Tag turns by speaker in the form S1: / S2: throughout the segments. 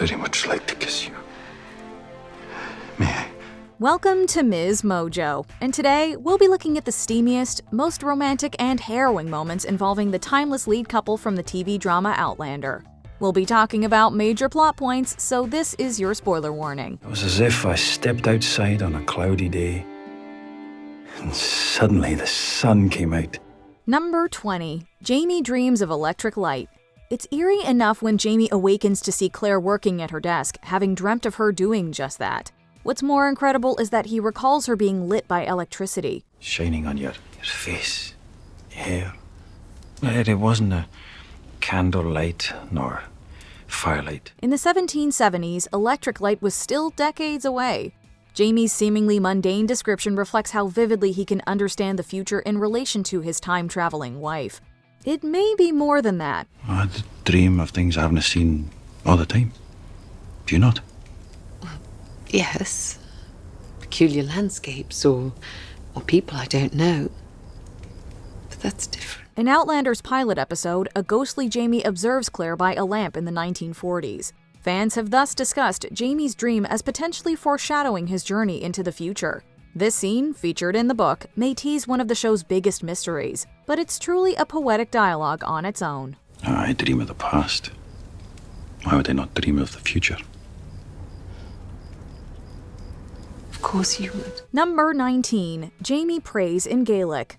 S1: very much like to kiss you. May I?
S2: Welcome to MsMojo, and today we'll be looking at the steamiest, most romantic and harrowing moments involving the timeless lead couple from the TV drama Outlander. We'll be talking about major plot points, so this is your spoiler warning.
S1: It was as if I stepped outside on a cloudy day, and suddenly the sun came out.
S2: Number 20. Jamie dreams of electric light. It's eerie enough when Jamie awakens to see Clare working at her desk, having dreamt of her doing just that. What's more incredible is that he recalls her being lit by electricity.
S1: Shining on your face, hair. It wasn't a candlelight nor firelight.
S2: In the 1770s, electric light was still decades away. Jamie's seemingly mundane description reflects how vividly he can understand the future in relation to his time-traveling wife. It may be more than that.
S1: I dream of things I haven't seen all the time. Do you not?
S3: Yes. Peculiar landscapes or people I don't know. But that's different.
S2: In Outlander's pilot episode, a ghostly Jamie observes Clare by a lamp in the 1940s. Fans have thus discussed Jamie's dream as potentially foreshadowing his journey into the future. This scene, featured in the book, may tease one of the show's biggest mysteries, but it's truly a poetic dialogue on its own.
S1: I dream of the past. Why would I not dream of the future?
S3: Of course you would.
S2: Number 19. Jamie prays in Gaelic.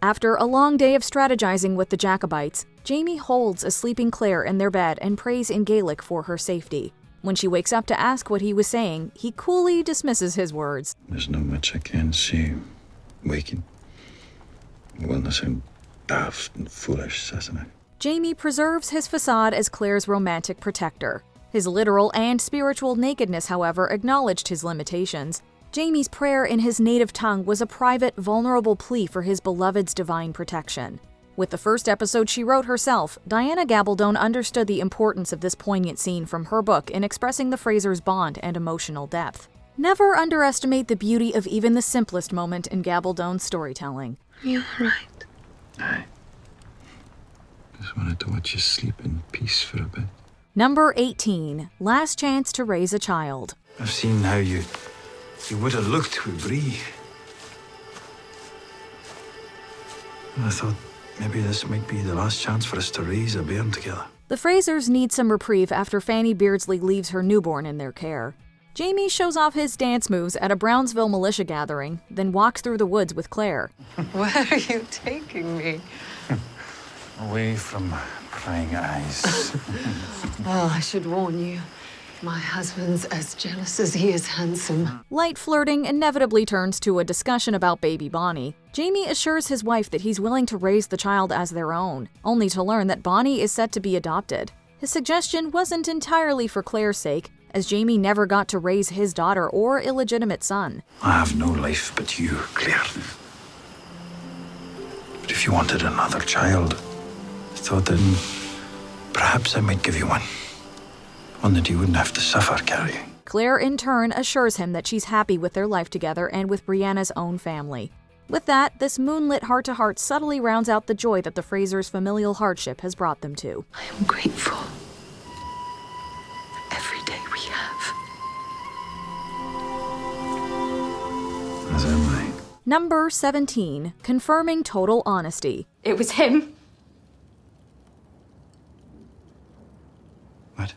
S2: After a long day of strategizing with the Jacobites, Jamie holds a sleeping Clare in their bed and prays in Gaelic for her safety. When she wakes up to ask what he was saying, he coolly dismisses his words.
S1: There's not much I can say. Waking. Will not sound daft and foolish, doesn't it?
S2: Jamie preserves his facade as Clare's romantic protector. His literal and spiritual nakedness, however, acknowledged his limitations. Jamie's prayer in his native tongue was a private, vulnerable plea for his beloved's divine protection. With the first episode she wrote herself, Diana Gabaldon understood the importance of this poignant scene from her book in expressing the Frasers' bond and emotional depth. Never underestimate the beauty of even the simplest moment in Gabaldon's storytelling.
S3: You're right.
S1: Aye. Just wanted to watch you sleep in peace for a bit.
S2: Number 18. Last chance to raise a child.
S1: I've seen how you would have looked with Bree. I thought maybe this might be the last chance for us to raise a bairn together.
S2: The Frasers need some reprieve after Fanny Beardsley leaves her newborn in their care. Jamie shows off his dance moves at a Brownsville militia gathering, then walks through the woods with Clare.
S3: Where are you taking me?
S1: Away from prying eyes.
S3: Well, I should warn you. My husband's as jealous as he is handsome.
S2: Light flirting inevitably turns to a discussion about baby Bonnie. Jamie assures his wife that he's willing to raise the child as their own, only to learn that Bonnie is set to be adopted. His suggestion wasn't entirely for Clare's sake, as Jamie never got to raise his daughter or illegitimate son.
S1: I have no life but you, Clare. But if you wanted another child, I thought then perhaps I might give you one. One that you wouldn't have to suffer carrying.
S2: Clare, in turn, assures him that she's happy with their life together and with Brianna's own family. With that, this moonlit heart-to-heart subtly rounds out the joy that the Frasers' familial hardship has brought them to.
S3: I am grateful. Every day we have.
S1: As am I.
S2: Number 17. Confirming total honesty.
S4: It was him.
S1: What?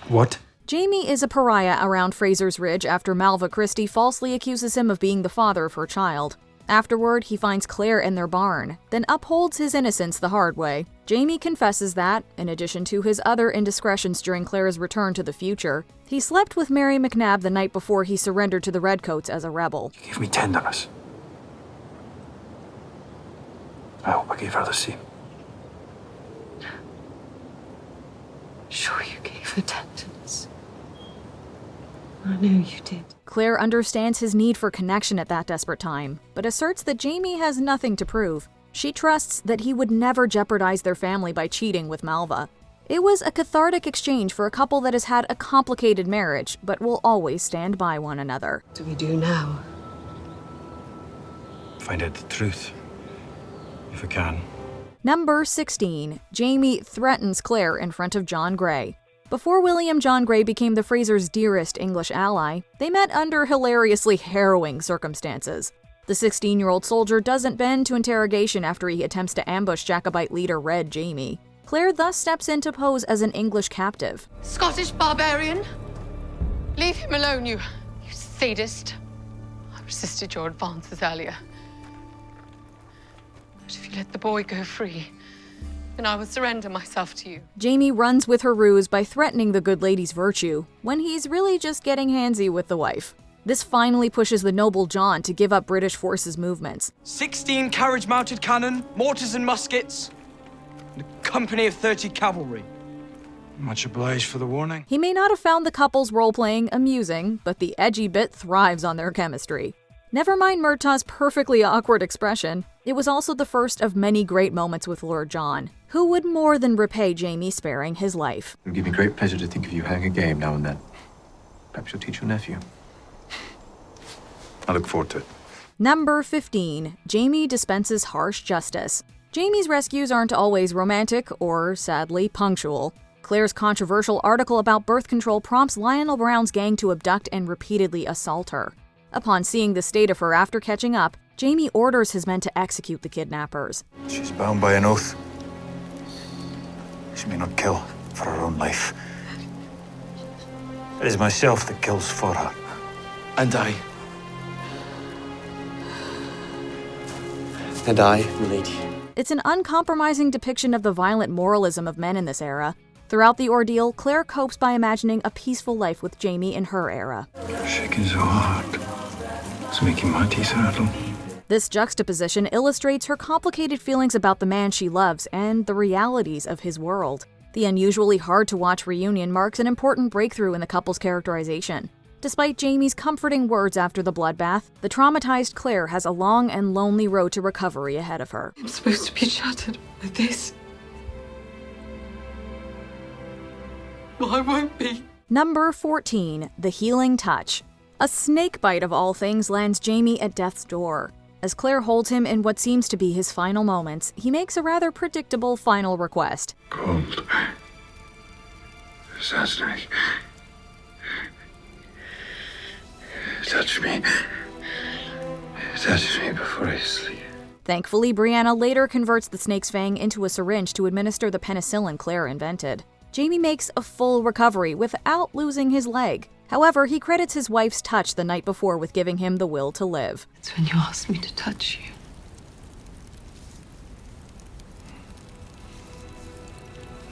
S1: What?
S2: Jamie is a pariah around Fraser's Ridge after Malva Christie falsely accuses him of being the father of her child. Afterward, he finds Clare in their barn, then upholds his innocence the hard way. Jamie confesses that, in addition to his other indiscretions during Clare's return to the future, he slept with Mary McNabb the night before he surrendered to the Redcoats as a rebel.
S1: You gave me tenderness. I hope I gave her the same.
S3: Sure you gave her tenderness. I know you did.
S2: Clare understands his need for connection at that desperate time, but asserts that Jamie has nothing to prove. She trusts that he would never jeopardize their family by cheating with Malva. It was a cathartic exchange for a couple that has had a complicated marriage, but will always stand by one another.
S3: What do we do now?
S1: Find out the truth, if we can.
S2: Number 16. Jamie threatens Clare in front of John Grey. Before William John Grey became the Frasers' dearest English ally, they met under hilariously harrowing circumstances. The 16-year-old soldier doesn't bend to interrogation after he attempts to ambush Jacobite leader Red Jamie. Clare thus steps in to pose as an English captive.
S4: Scottish barbarian! Leave him alone, you sadist. I resisted your advances earlier. But if you let the boy go free, then I will surrender myself to you.
S2: Jamie runs with her ruse by threatening the good lady's virtue, when he's really just getting handsy with the wife. This finally pushes the noble John to give up British forces' movements.
S5: 16 carriage-mounted cannon, mortars and muskets, and a company of 30 cavalry.
S1: Much obliged for the warning.
S2: He may not have found the couple's role-playing amusing, but the edgy bit thrives on their chemistry. Never mind Murtaugh's perfectly awkward expression, it was also the first of many great moments with Lord John, who would more than repay Jamie sparing his life.
S6: It would give me great pleasure to think of you having a game now and then. Perhaps you'll teach your nephew.
S1: I look forward to it.
S2: Number 15. Jamie dispenses harsh justice. Jamie's rescues aren't always romantic or, sadly, punctual. Clare's controversial article about birth control prompts Lionel Brown's gang to abduct and repeatedly assault her. Upon seeing the state of her after catching up, Jamie orders his men to execute the kidnappers.
S1: She's bound by an oath. She may not kill for her own life. It is myself that kills for her.
S6: And I. And I, milady.
S2: It's an uncompromising depiction of the violent moralism of men in this era. Throughout the ordeal, Clare copes by imagining a peaceful life with Jamie in her era.
S1: Shaking so hard. It's making my teeth rattle.
S2: This juxtaposition illustrates her complicated feelings about the man she loves and the realities of his world. The unusually hard-to-watch reunion marks an important breakthrough in the couple's characterization. Despite Jamie's comforting words after the bloodbath, the traumatized Clare has a long and lonely road to recovery ahead of her.
S3: I'm supposed to be shattered like this. Well, I won't be.
S2: Number 14. The Healing Touch. A snake bite of all things lands Jamie at death's door. As Clare holds him in what seems to be his final moments, he makes a rather predictable final request.
S1: Cold. Assassinate. Touch me. Touch me before I sleep.
S2: Thankfully, Brianna later converts the snake's fang into a syringe to administer the penicillin Clare invented. Jamie makes a full recovery without losing his leg. However, he credits his wife's touch the night before with giving him the will to live.
S3: It's when you asked me to touch you.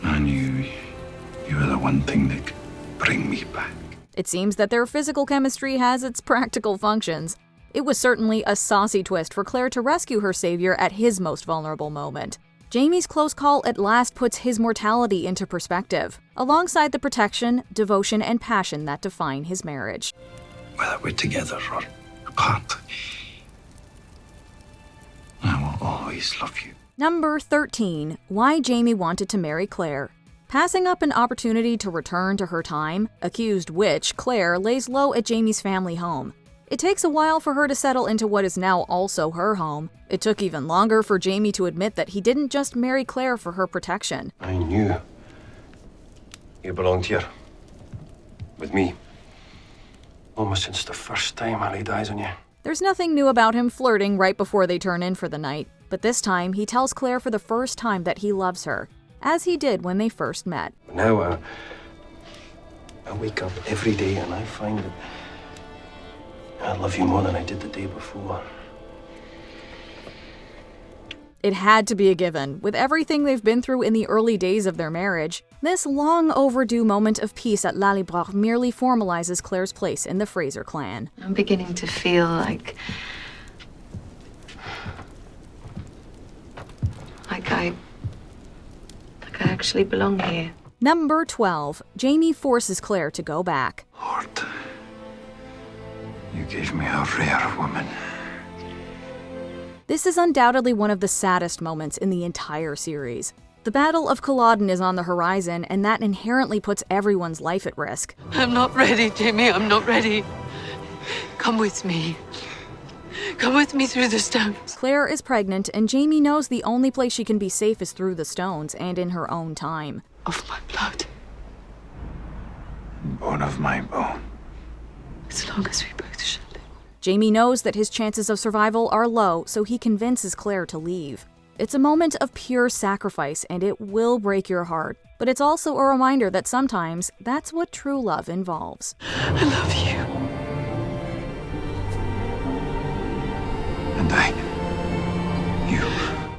S1: I knew you were the one thing that could bring me back.
S2: It seems that their physical chemistry has its practical functions. It was certainly a saucy twist for Clare to rescue her savior at his most vulnerable moment. Jamie's close call at last puts his mortality into perspective, alongside the protection, devotion, and passion that define his marriage.
S1: Whether we're together or apart, I will always love you.
S2: Number 13. Why Jamie wanted to marry Clare. Passing up an opportunity to return to her time, accused witch Clare lays low at Jamie's family home. It takes a while for her to settle into what is now also her home. It took even longer for Jamie to admit that he didn't just marry Clare for her protection.
S6: I knew you belonged here. With me. Almost since the first time I laid eyes on you.
S2: There's nothing new about him flirting right before they turn in for the night, but this time he tells Clare for the first time that he loves her, as he did when they first met.
S6: Now I wake up every day and I find that I love you more than I did the day before.
S2: It had to be a given. With everything they've been through in the early days of their marriage, this long overdue moment of peace at Lallybroch merely formalizes Clare's place in the Fraser clan.
S3: I'm beginning to feel like I actually belong here.
S2: Number 12. Jamie forces Clare to go back.
S1: Lord, you gave me a rare woman.
S2: This is undoubtedly one of the saddest moments in the entire series. The Battle of Culloden is on the horizon, and that inherently puts everyone's life at risk.
S4: I'm not ready, Jamie. I'm not ready. Come with me. Come with me through the stones.
S2: Clare is pregnant, and Jamie knows the only place she can be safe is through the stones and in her own time.
S4: Of my blood.
S1: Bone of my bone.
S4: As long as we both shall live.
S2: Jamie knows that his chances of survival are low, so he convinces Clare to leave. It's a moment of pure sacrifice, and it will break your heart. But it's also a reminder that sometimes that's what true love involves.
S4: I love you.
S1: And you.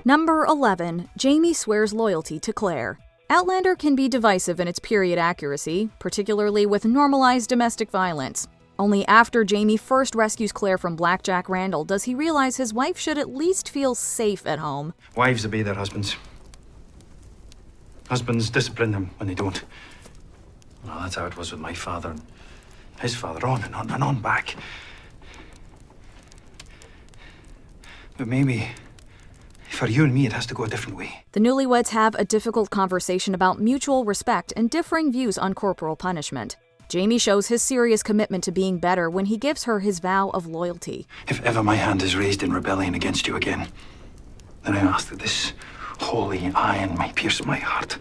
S2: Number 11. Jamie swears loyalty to Clare. Outlander can be divisive in its period accuracy, particularly with normalized domestic violence. Only after Jamie first rescues Clare from Blackjack Randall does he realize his wife should at least feel safe at home.
S1: Wives obey their husbands. Husbands discipline them when they don't. Well, that's how it was with my father and his father, on and on and on back. But maybe for you and me, it has to go a different way.
S2: The newlyweds have a difficult conversation about mutual respect and differing views on corporal punishment. Jamie shows his serious commitment to being better when he gives her his vow of loyalty.
S1: If ever my hand is raised in rebellion against you again, then I ask that this holy iron may pierce my heart.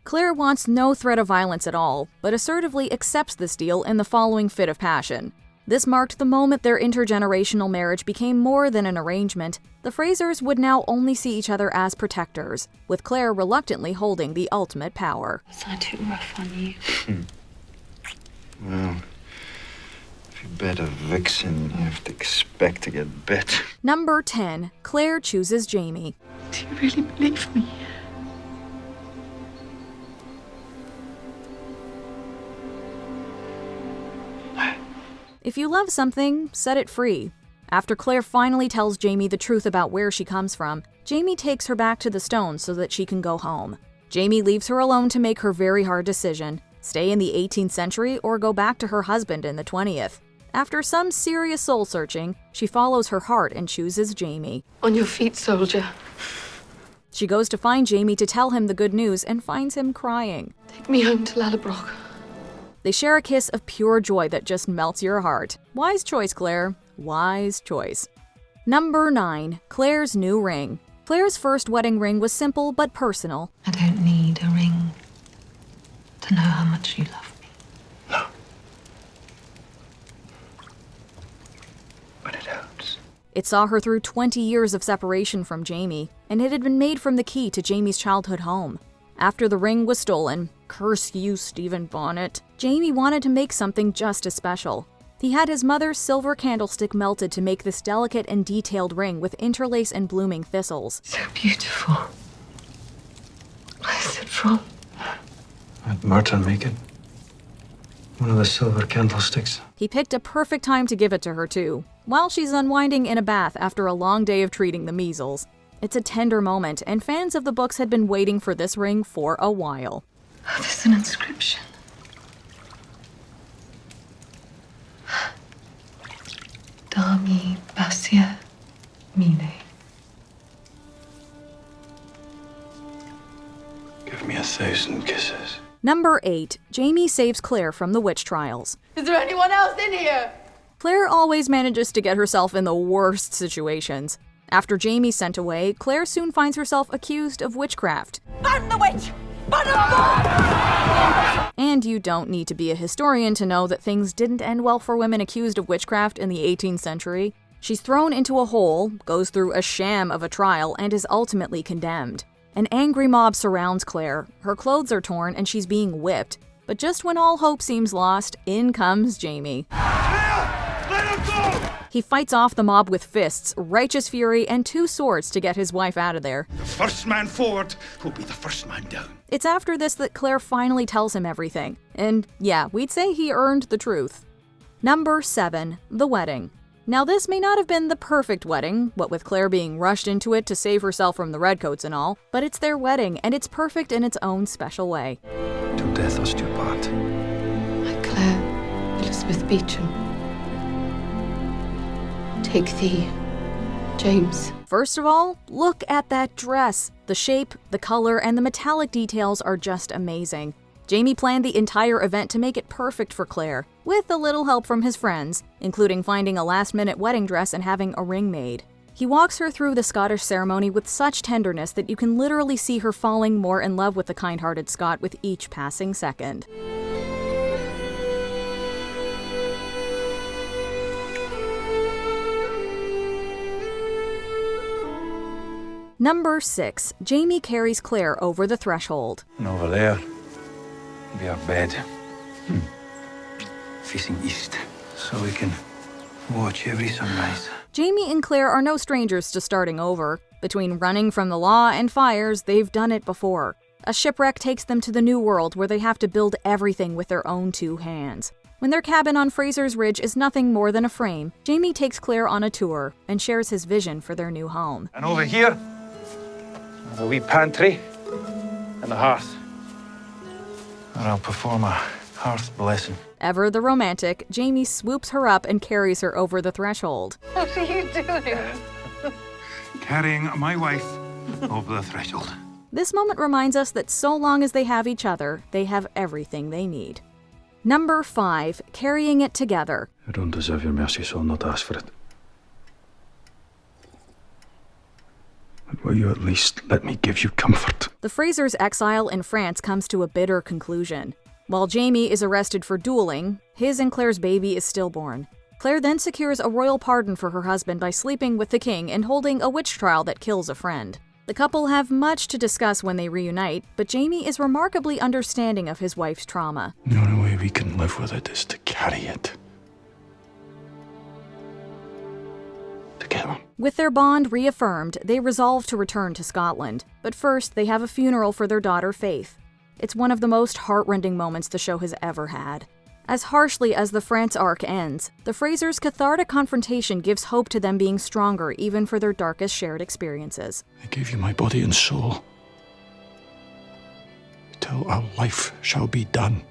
S2: Clare wants no threat of violence at all, but assertively accepts this deal in the following fit of passion. This marked the moment their intergenerational marriage became more than an arrangement. The Frasers would now only see each other as protectors, with Clare reluctantly holding the ultimate power.
S4: Was I too rough on you?
S1: Well, if you bet a vixen, you have to expect to get bit.
S2: Number 10. Clare chooses Jamie.
S4: Do you really believe me?
S2: If you love something, set it free. After Clare finally tells Jamie the truth about where she comes from, Jamie takes her back to the stones so that she can go home. Jamie leaves her alone to make her very hard decision: stay in the 18th century or go back to her husband in the 20th. After some serious soul-searching, she follows her heart and chooses Jamie.
S4: On your feet, soldier.
S2: She goes to find Jamie to tell him the good news and finds him crying.
S4: Take me home to Ladbroke.
S2: They share a kiss of pure joy that just melts your heart. Wise choice, Clare. Wise choice. Number 9. Clare's new ring. Clare's first wedding ring was simple but personal.
S4: I don't need a ring to know how much you love me.
S1: No. But it helps.
S2: It saw her through 20 years of separation from Jamie, and it had been made from the key to Jamie's childhood home. After the ring was stolen, curse you, Stephen Bonnet, Jamie wanted to make something just as special. He had his mother's silver candlestick melted to make this delicate and detailed ring with interlace and blooming thistles.
S4: So beautiful. Where's it from?
S1: Had Martin make it. One of the silver candlesticks.
S2: He picked a perfect time to give it to her, too, while she's unwinding in a bath after a long day of treating the measles. It's a tender moment, and fans of the books had been waiting for this ring for a while.
S4: Oh, there's an inscription. Dami Basia Mine.
S1: Give me 1,000 kisses.
S2: Number 8. Jamie saves Clare from the witch trials.
S4: Is there anyone else in here?
S2: Clare always manages to get herself in the worst situations. After Jamie's sent away, Clare soon finds herself accused of witchcraft.
S4: I'm the witch! But I'm
S2: And you don't need to be a historian to know that things didn't end well for women accused of witchcraft in the 18th century. She's thrown into a hole, goes through a sham of a trial, and is ultimately condemned. An angry mob surrounds Clare. Her clothes are torn and she's being whipped. But just when all hope seems lost, in comes Jamie.
S7: Let him go!
S2: He fights off the mob with fists, righteous fury, and 2 swords to get his wife out of there.
S7: The first man forward will be the first man down.
S2: It's after this that Clare finally tells him everything. And yeah, we'd say he earned the truth. Number 7. The wedding. Now this may not have been the perfect wedding, what with Clare being rushed into it to save herself from the redcoats and all, but it's their wedding, and it's perfect in its own special way.
S1: Till death us do part.
S4: I, Clare, Elizabeth Beecham, take thee, James.
S2: First of all, look at that dress. The shape, the color, and the metallic details are just amazing. Jamie planned the entire event to make it perfect for Clare, with a little help from his friends, including finding a last-minute wedding dress and having a ring made. He walks her through the Scottish ceremony with such tenderness that you can literally see her falling more in love with the kind-hearted Scot with each passing second. Number 6. Jamie carries Clare over the threshold.
S1: And over there be our bed. Facing east, so we can watch every sunrise.
S2: Jamie and Clare are no strangers to starting over. Between running from the law and fires, they've done it before. A shipwreck takes them to the New World where they have to build everything with their own 2 hands. When their cabin on Fraser's Ridge is nothing more than a frame, Jamie takes Clare on a tour and shares his vision for their new home.
S1: And over here, a wee pantry and a hearth. And I'll perform a hearth blessing.
S2: Ever the romantic, Jamie swoops her up and carries her over the threshold.
S4: What are you doing?
S7: Carrying my wife over the threshold.
S2: This moment reminds us that so long as they have each other, they have everything they need. Number 5. Carrying it together.
S1: I don't deserve your mercy, so I'll not ask for it. But will you at least let me give you comfort?
S2: The Frasers' exile in France comes to a bitter conclusion. While Jamie is arrested for dueling, his and Clare's baby is stillborn. Clare then secures a royal pardon for her husband by sleeping with the king and holding a witch trial that kills a friend. The couple have much to discuss when they reunite, but Jamie is remarkably understanding of his wife's trauma.
S1: The only way we can live with it is to carry it together.
S2: With their bond reaffirmed, they resolve to return to Scotland. But first, they have a funeral for their daughter, Faith. It's one of the most heart-rending moments the show has ever had. As harshly as the France arc ends, the Frasers' cathartic confrontation gives hope to them being stronger even for their darkest shared experiences.
S1: I gave you my body and soul, till our life shall be done.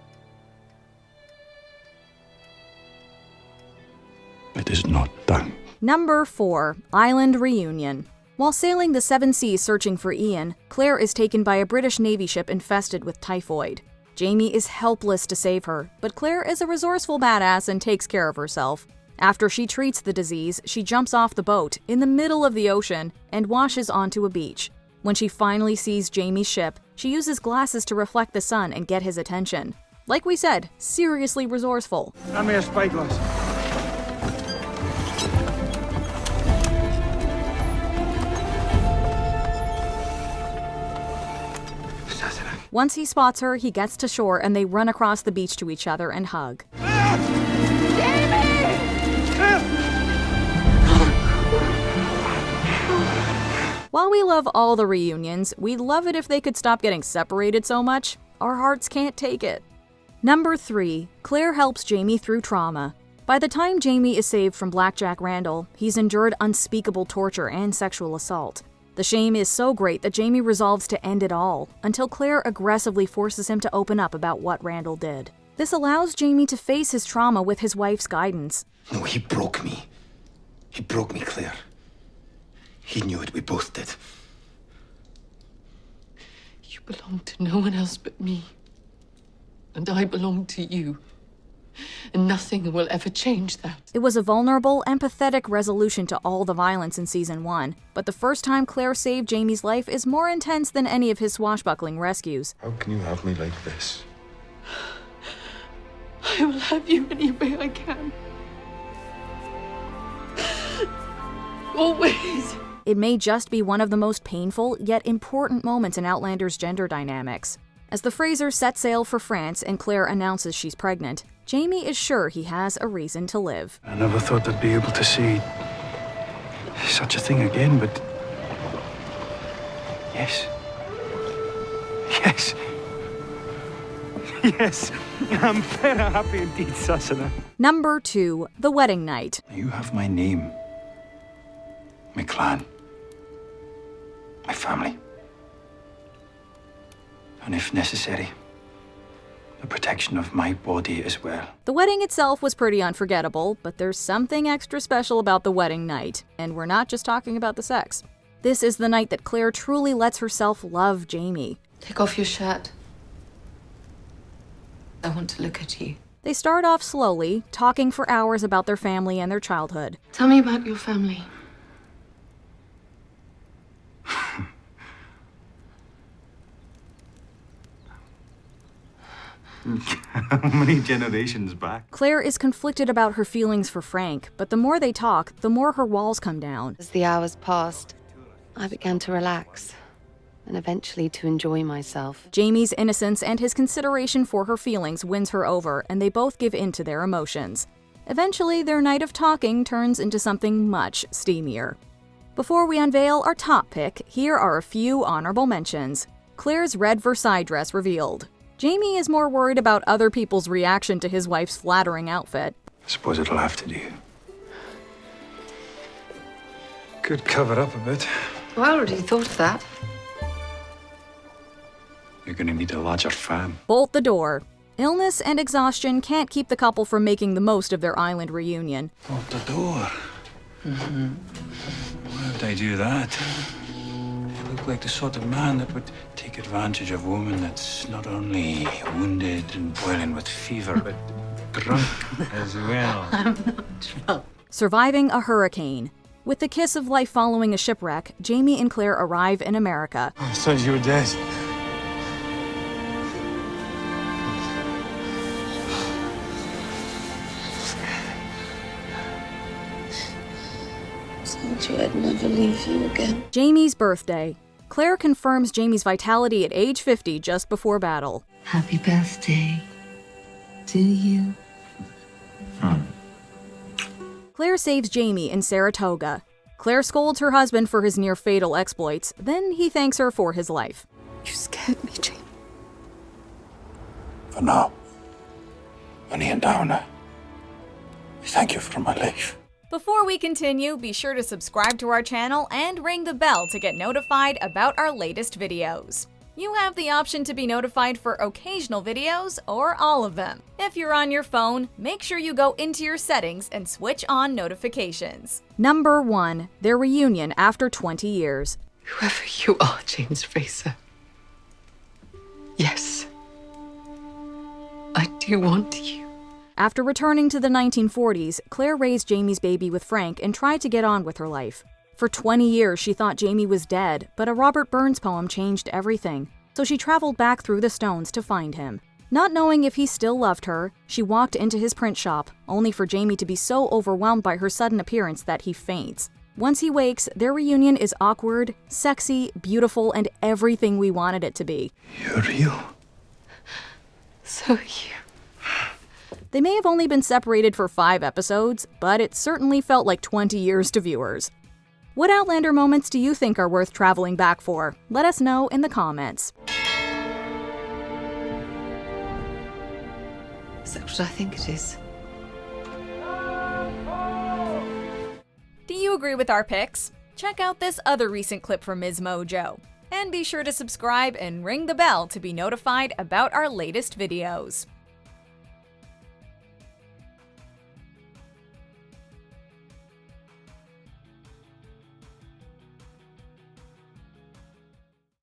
S1: It is not done.
S2: Number 4. Island Reunion. While sailing the 7 seas searching for Ian, Clare is taken by a British Navy ship infested with typhoid. Jamie is helpless to save her, but Clare is a resourceful badass and takes care of herself. After she treats the disease, she jumps off the boat in the middle of the ocean and washes onto a beach. When she finally sees Jamie's ship, she uses glasses to reflect the sun and get his attention. Like we said, seriously resourceful.
S7: Hand me a spyglass.
S2: Once he spots her, he gets to shore and they run across the beach to each other and hug. While we love all the reunions, we'd love it if they could stop getting separated so much. Our hearts can't take it. Number 3. Clare helps Jamie through trauma. By the time Jamie is saved from Blackjack Randall, he's endured unspeakable torture and sexual assault. The shame is so great that Jamie resolves to end it all, until Clare aggressively forces him to open up about what Randall did. This allows Jamie to face his trauma with his wife's guidance.
S8: No, he broke me. He broke me, Claire. He knew it, we both did.
S3: You belong to no one else but me. And I belong to you. And nothing will ever change that.
S2: It was a vulnerable, empathetic resolution to all the violence in Season 1, but the first time Clare saved Jamie's life is more intense than any of his swashbuckling rescues.
S1: How can you have me like this?
S3: I will have you any way I can. Always.
S2: It may just be one of the most painful, yet important moments in Outlander's gender dynamics. As the Frasers set sail for France and Clare announces she's pregnant, Jamie is sure he has a reason to live.
S1: I never thought I'd be able to see such a thing again, but yes. Yes.
S7: Yes, I'm very happy indeed, Sasana.
S2: Number 2. The Wedding Night.
S1: You have my name, my clan, my family, and if necessary, the protection of my body as well.
S2: The wedding itself was pretty unforgettable, but there's something extra special about the wedding night, and we're not just talking about the sex. This is the night that Clare truly lets herself love Jamie.
S3: Take off your shirt. I want to look at you.
S2: They start off slowly, talking for hours about their family and their childhood.
S3: Tell me about your family.
S7: How many generations back?
S2: Clare is conflicted about her feelings for Frank, but the more they talk, the more her walls come down.
S9: As the hours passed, I began to relax and eventually to enjoy myself.
S2: Jamie's innocence and his consideration for her feelings wins her over, and they both give in to their emotions. Eventually, their night of talking turns into something much steamier. Before we unveil our top pick, here are a few honorable mentions. Clare's red Versailles dress revealed. Jamie is more worried about other people's reaction to his wife's flattering outfit.
S1: I suppose it'll have to do. Could cover up a bit.
S3: Well, I already thought of that.
S1: You're gonna need a larger fan.
S2: Bolt the door. Illness and exhaustion can't keep the couple from making the most of their island reunion.
S1: Bolt the door. Why would I do that? I look like the sort of man that would take advantage of a woman that's not only wounded and boiling with fever, but drunk as well.
S3: I'm not drunk.
S2: Surviving a hurricane. With the kiss of life following a shipwreck, Jamie and Clare arrive in America.
S7: I thought you were dead.
S9: Told you I'd never leave you again.
S2: Jamie's birthday. Clare confirms Jamie's vitality at age 50 just before battle.
S3: Happy birthday to you.
S2: Clare saves Jamie in Saratoga. Clare scolds her husband for his near-fatal exploits, then he thanks her for his life.
S9: You scared me, Jamie.
S1: For now, money and downer, I thank you for my life.
S2: Before we continue, be sure to subscribe to our channel and ring the bell to get notified about our latest videos. You have the option to be notified for occasional videos or all of them. If you're on your phone, make sure you go into your settings and switch on notifications. Number 1. Their reunion after 20 years.
S3: Whoever you are, James Fraser. Yes. I do want you.
S2: After returning to the 1940s, Clare raised Jamie's baby with Frank and tried to get on with her life. For 20 years, she thought Jamie was dead, but a Robert Burns poem changed everything. So she traveled back through the stones to find him. Not knowing if he still loved her, she walked into his print shop, only for Jamie to be so overwhelmed by her sudden appearance that he faints. Once he wakes, their reunion is awkward, sexy, beautiful, and everything we wanted it to be.
S1: You're real.
S3: So are you.
S2: They may have only been separated for 5 episodes, but it certainly felt like 20 years to viewers. What Outlander moments do you think are worth traveling back for? Let us know in the comments.
S3: Is that what I think it is?
S2: Do you agree with our picks? Check out this other recent clip from MsMojo. And be sure to subscribe and ring the bell to be notified about our latest videos.